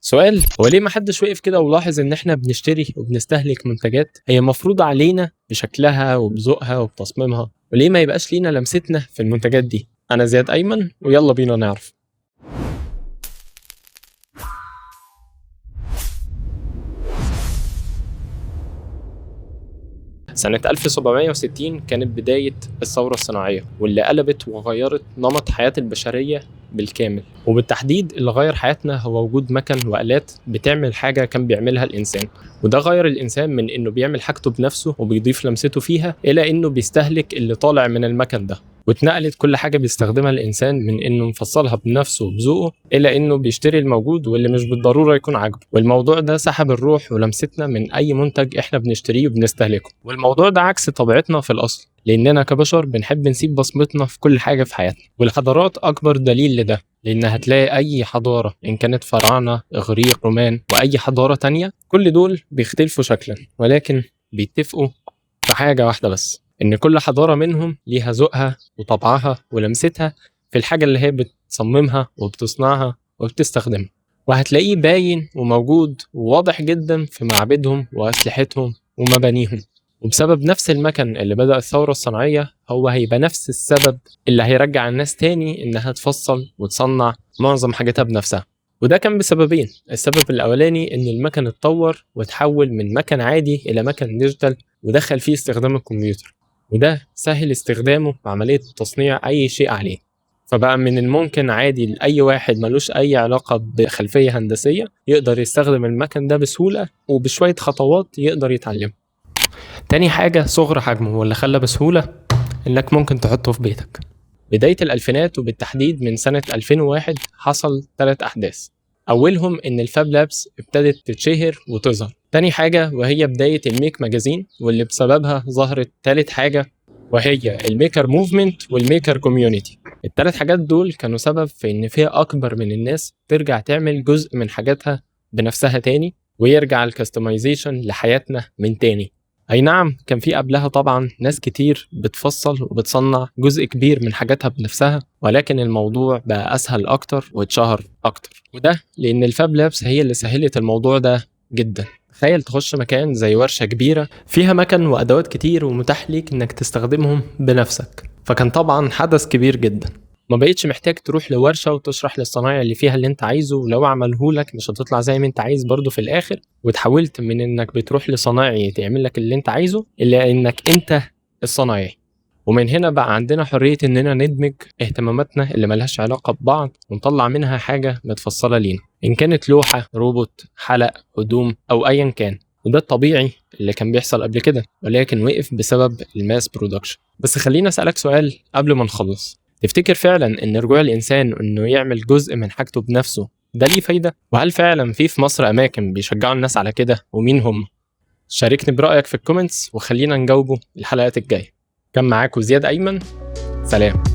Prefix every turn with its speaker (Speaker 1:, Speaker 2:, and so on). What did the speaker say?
Speaker 1: سؤال: هو ليه ما حدش وقف كده ولاحظ ان احنا بنشتري وبنستهلك منتجات هي مفروضة علينا بشكلها وبذوقها وبتصميمها، وليه ما يبقاش لينا لمستنا في المنتجات دي؟ انا زياد ايمن، ويلا بينا نعرف. سنة 1760 كانت بداية الثورة الصناعية، واللي قلبت وغيرت نمط حياة البشرية بالكامل، وبالتحديد اللي غير حياتنا هو وجود مكن وآلات بتعمل حاجة كان بيعملها الإنسان. وده غير الإنسان من إنه بيعمل حاجته بنفسه وبيضيف لمسته فيها، إلى إنه بيستهلك اللي طالع من المكن ده. واتنقلت كل حاجة بيستخدمها الإنسان من إنه مفصلها بنفسه وبذوقه، إلى إنه بيشتري الموجود واللي مش بالضرورة يكون عاجبه. والموضوع ده سحب الروح ولمستنا من أي منتج إحنا بنشتريه وبنستهلكه. والموضوع ده عكس طبيعتنا في الأصل، لأننا كبشر بنحب نسيب بصمتنا في كل حاجة في حياتنا. والحضارات أكبر دليل لده، لأن هتلاقي أي حضارة إن كانت فراعنة، إغريق، رومان، وأي حضارة تانية، كل دول بيختلفوا شكلا ولكن بيتفقوا في حاجة واحدة بس، إن كل حضارة منهم ليها ذوقها وطبعها ولمستها في الحاجة اللي هي بتصممها وبتصنعها وبتستخدمها. وهتلاقيه باين وموجود وواضح جدا في معابدهم وأسلحتهم ومبانيهم. وبسبب نفس المكن اللي بدأ الثورة الصناعية، هو هيبقى نفس السبب اللي هيرجع الناس تاني إنها تفصل وتصنع معظم حاجاتها بنفسها. وده كان بسببين: السبب الأولاني إن المكن اتطور وتحول من مكن عادي إلى مكن ديجيتال، ودخل فيه استخدام الكمبيوتر، وده سهل استخدامه وعملية تصنيع أي شيء عليه. فبقى من الممكن عادي لأي واحد ملوش أي علاقة بخلفية هندسية يقدر يستخدم المكن ده بسهولة، وبشوية خطوات يقدر يتعلم. تاني حاجة صغر حجمه، واللي خلى بسهولة إنك ممكن تحطه في بيتك. بداية الألفينات وبالتحديد من سنة 2001 حصل 3 أحداث. أولهم إن الفاب لابس ابتدت تتشهر وتظهر. تاني حاجة وهي بداية الميك ماجازين، واللي بسببها ظهرت تالت حاجة وهي الميكر موفمنت والميكر كوميونيتي. ال3 حاجات دول كانوا سبب في إن فئة أكبر من الناس ترجع تعمل جزء من حاجاتها بنفسها تاني، ويرجع الكاستمايزيشن لحياتنا من تاني. أي نعم، كان في قبلها طبعا ناس كتير بتفصل وبتصنع جزء كبير من حاجاتها بنفسها، ولكن الموضوع بقى أسهل أكتر واتشهر أكتر. وده لأن الفاب لابس هي اللي سهلت الموضوع ده جدا. تخيل تخش مكان زي ورشة كبيرة فيها مكن وأدوات كتير ومتاح ليك إنك تستخدمهم بنفسك، فكان طبعا حدث كبير جدا. ما بقيتش محتاج تروح لورشة وتشرح للصنايعي اللي فيها اللي انت عايزه، ولو عملهولك مش هتطلع زي ما انت عايز برضو في الآخر. وتحولت من انك بتروح لصنايعي تعمل لك اللي انت عايزه، إلا انك انت الصنايعي. ومن هنا بقى عندنا حرية اننا ندمج اهتماماتنا اللي ملهاش علاقة ببعض ونطلع منها حاجة متفصلة لينا، إن كانت لوحة، روبوت، حلق، هدوم، أو أيا كان. وده الطبيعي اللي كان بيحصل قبل كده، ولكن وقف بسبب الماس برودكشن. بس خلينا أسألك سؤال قبل ما نخلص: تفتكر فعلا ان رجوع الانسان انه يعمل جزء من حاجته بنفسه ده ليه فايدة؟ وهل فعلا في مصر اماكن بيشجعوا الناس على كده، ومين هم؟ شاركني برأيك في الكومنتس وخلينا نجاوبه الحلقات الجاية. كان معاكم زياد ايمن، سلام.